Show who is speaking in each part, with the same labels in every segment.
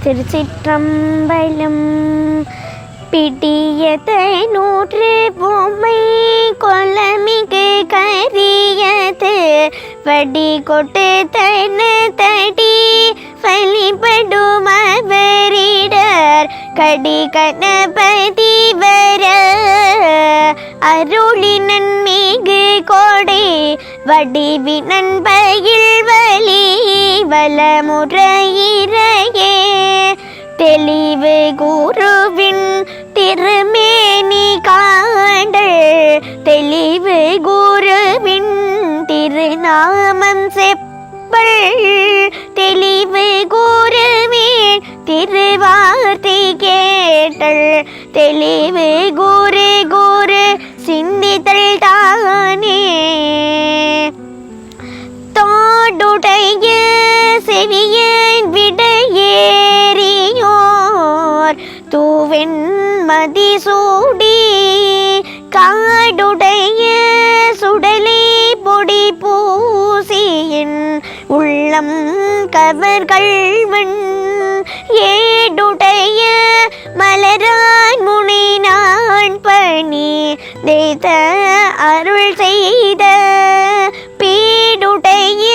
Speaker 1: திருச்சிற்றம்பலம். பிடியத நூற்று பொம்மை கொல்லமிகு கரியது வடி கொட்டு தன தடி வழிபடும் அவரிடர் கடி கணபதி வர அருளினன் மிகு கொடை வடிவினன் பயில் வலி வலமுறையிறையே தெளிவு குருவின் திருமேனி காண்டல் தெளிவு குருவின் திருநாமம் செப்பல் தெளிவு குருவின் திருவார்த்தை கேட்டல் தெளிவு குரு குரு சிந்தித்தல் தானே தோடுடைய செவியன் விடையேறியோர் தூவெண் மதிசூடி காடுடைய சுடலை பொடி பூசியின் உள்ளம் கவர்கள்வன் ஏடுடைய மலரான் முனை நான் பணி தேத அருள் செய்த பீடுடைய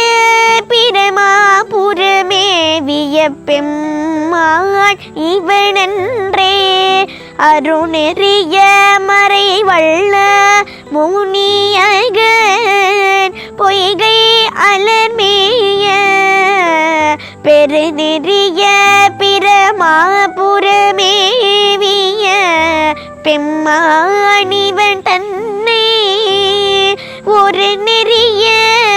Speaker 1: பிரமாபுரமேவிய பெம்மான் இவனன்றே அருணெறிய மறைவள்ள முனியகன் பொய்கை அலர்மேய பெருநெறிய பிரமாபுரமேவிய பெம்மானிவன் தன்னை ஒரு நெறிய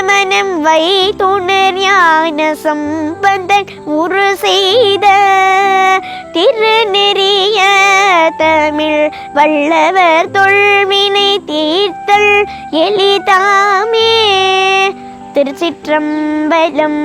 Speaker 1: மனம் வைத்துணர் ஞான சம்பந்தன் உரு செய்த திருநெறிய தமிழ் வல்லவர் தொல்வினை தீர்த்தல் எளிதாமே. திருச்சிற்றம்பலம்.